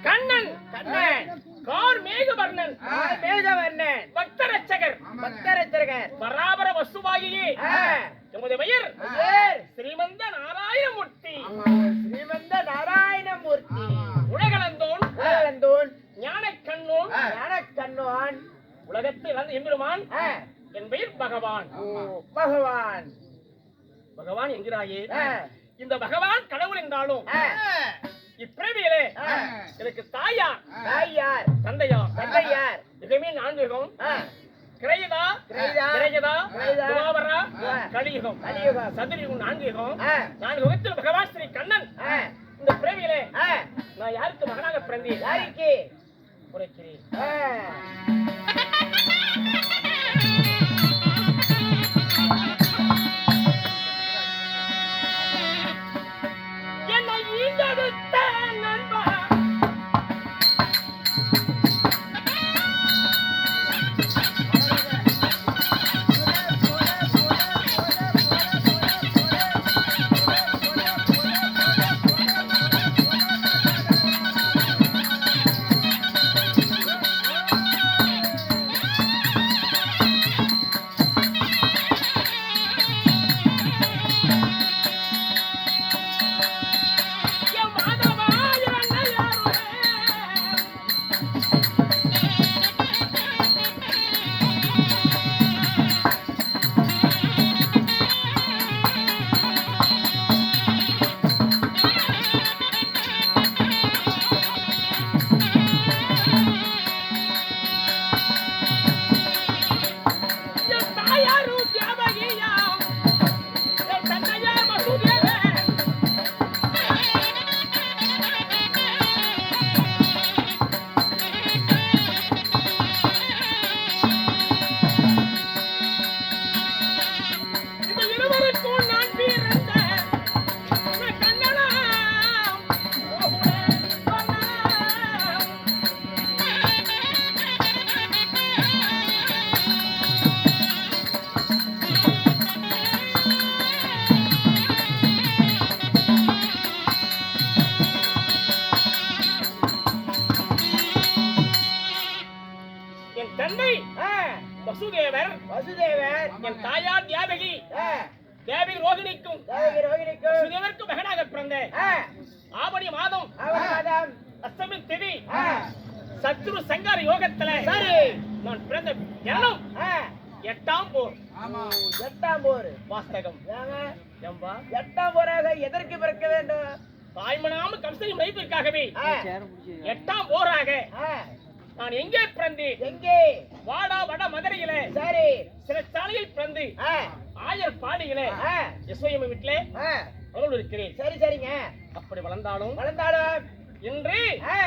Kannan Kannan car Meghavarnan Meghavarnan பக்தரட்சகர் பக்தரட்சகர் பராபர வசுவாகியே எமது பெயர் ஸ்ரீமந்த நாராயணமூர்த்தி. ஸ்ரீமந்த நாராயணமூர்த்தி உலகளந்தோன் உலகளந்தோன் ஞானக்கண்ணோன் ஞானக்கண்ணோன் உலகத்தில் வந்து எம்பெருமான். என் பெயர் பகவான். பகவான் பகவான் என்கிறாயே, இந்த பகவான் கடவுள் என்றாலும் இப்பிரவியிலே எனக்கு தாயார் தாயார் தந்தையார் தந்தையார் இதுமே 4 யுகம். கிரயதா கிரயதா துவாபரா கலியுகம் சதுர்யுகம் 4 யுகம். 4 யுகத்தில் பகவான் ஸ்ரீ கண்ணன் இந்த பிறவியிலே நான் யாருக்கு மகனாக பிறந்தேன்? யாருக்கு உரைக்கிறேன். என்னை ஈண்டெடுத்த நண்பா வசுதேவர் வசுதேவர் என் தாயார் தியாபகி தேவி ரோகிணிக்கும் வசுதேவருக்கு மகனாக பிறந்த ஆவணி மாதம் அஷ்டமி திதி சத்ரு சங்கார யோகத்துல நான் பிறந்த தினம் 8ஆம் போர். 8ஆம் போர் வாஸ்தகம். 8ஆம் போராக எதற்கு பிறக்க வேண்டும்? தாய்மனாம கம்சனை மதிப்பிற்காகவே 8ஆம் போராக நான் எங்கே பிறந்தேன்? எங்கே? வாடா வட மதுரையிலே சரி. சில சாலையில் பிறந்து ஆ, ஆயர் பாடியிலே ஆ, யசோயம்ம வீட்டிலே ஆ. வளர்ந்து இருக்கிறேன். சரி சரிங்க. அப்படி வளர்ந்தாலும் வளர்ந்தாலும் இன்று ஆ,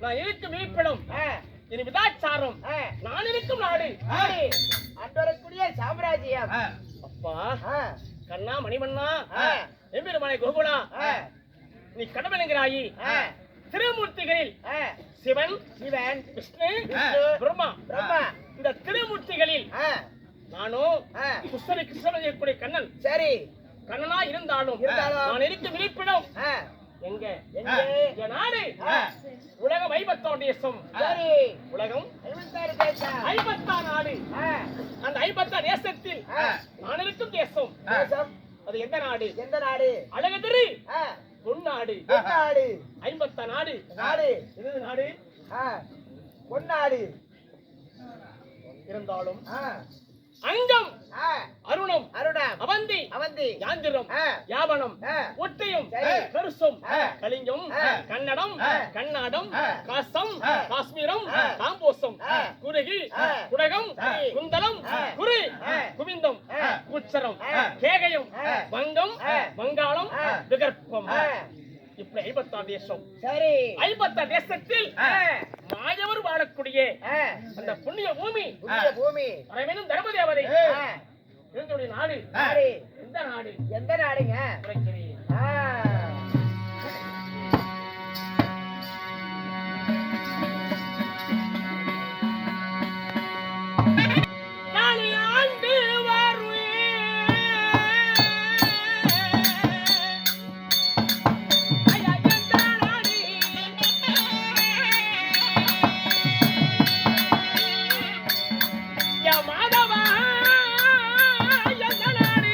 நான் இருக்கும் இருப்பிடம் ஆ, என் விதாச்சாரம் ஆ. நான் இருக்கும் நாடு. சரி. அன்றொருக்குரிய சாம்ராஜ்யம். அப்பா ஆ, கண்ணா மணிமண்ணா ஆ, எம்பெருமானை கோகுலா ஆ, நீ கடவுளுங்கிறாயி ஆ, திருமூர்த்திகளில் ஆ. சிவன் சிவன், விஷ்ணு விஷ்ணு, பிரம்மா பிரம்மா. இந்த திருமூர்த்திகளில் ஆ, நானும் ஆ. கிருஷ்ணன் இருக்கக்கூடிய கண்ணன் சரி. கண்ணனா இருந்தாலும் இருந்தாலும். நான் இருக்கும் இருப்பிடம் ஆ, எங்க எங்கே? என் நாடு ஆ, உலகம் 56 தேசம். சரி. உலகம் 56 தேசம். 56 நாடு. ஆ, அந்த 56 தேசத்தில் ஆ. நான் இருக்கும் தேசம் தேசம். அது எந்த நாடு? எந்த நாடு? அழகதிரு ஆ, பொன்னாடு. பொன்னாடு. 56 நாடு. நாடு. இது நாடு ஆ, பொன்னாடு. இருந்தாலும் ஆ, அங்கம் ஆ. அருணம் அருணம், அவந்தி அவந்தி, யாந்திரம் ஆ. யாவனம் ஆ. ஒட்டயம் சரி. கருசம் ஆ. கலிங்கம் ஆ. கன்னடம் ஆ. கன்னாடம் ஆ. காசம் ஆ. காஷ்மீரம் ஆ. காம்போசம் ஆ. குருகி ஆ. குடகம் சரி. குந்தலம் ஆ. குரு ஆ. குவிந்தம் ஆ. குச்சரம் ஆ. கேகயம் ஆ. வங்கம் ஆ. வங்காளம் ஆ. விகற்பம் ஆ. இப்படி 56 தேசம். சரி. 56 தேசத்தில் ஆ, மாயவர் வாழக்கூடிய ஆ. அந்த புண்ணிய பூமி புண்ணிய பூமி. பரமேனும் தர்மதேவதை ஆ, இருந்துடைய நாடு. நாடு. எந்த நாடு? எந்த நாடுங்க? உரைக்கிறேன். ஆ, நான் ஆண்டு வருவேன். ஐயா எந்த நாடு? யா மாதவா எந்த நாடு?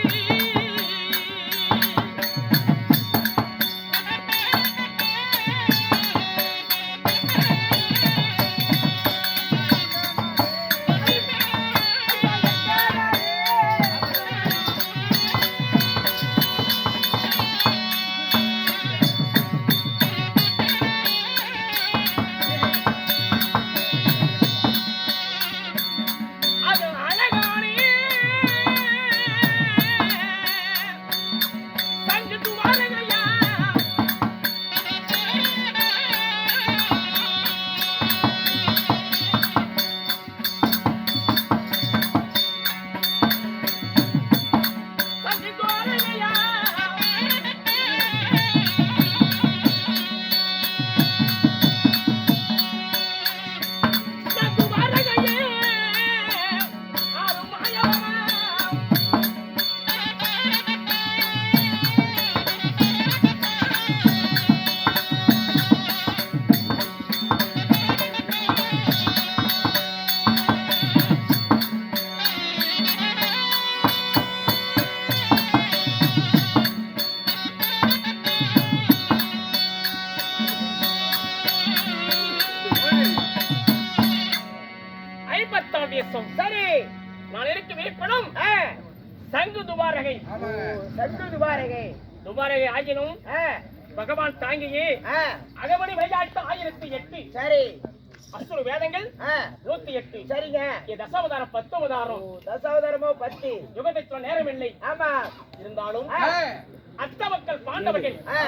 அது அழகானே சங்கத்து வாரங்கய்யா. சங்கத்து வாரங்கய்யா. சங்கத்து வாரங்கய்யே. ஆறு மாயவரா. ஐம்பத்தாம் தேசம். சரி. நான் இருக்கும் இருப்பிடம் ஆ, சங்கு துபாரகை. ஓ, சங்கு துபாரகை. துபாரகை ஆகினும் ஆ, பகவான் தாங்கியே ஆ. அகமணி விளையாட்டு 1008 சரி. அசுர வேதங்கள் ஆ, 108 சரிங்க. தசாவதாரம் 10 அவதாரம் ஓ, தசாவதாரமோ 10. யுகத்தை சொல்ல நேரமில்லை. ஆமா. இருந்தாலும் ஆ, அத்த மக்கள் பாண்டவர்கள் ஆ.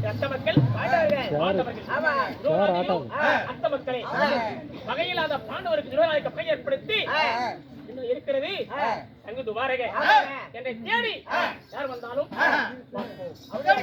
அத்த மக்கள் பாண்டவர்கள். பாண்டவர்கள் ஆமா. துரோணாதிகளும் ஆ. அத்த மக்களே ஆ. வகையில்லாத பாண்டவருக்கு துரோணாதிக்க பகை ஏற்படுத்தி ஆ, இன்னும் இருக்கிறது ஆ. சங்கு துபாரகை ஆமாங்க. என்னை தேடி ஆ. யார் வந்தாலும் ஆ. பார்ப்போம். அவங்க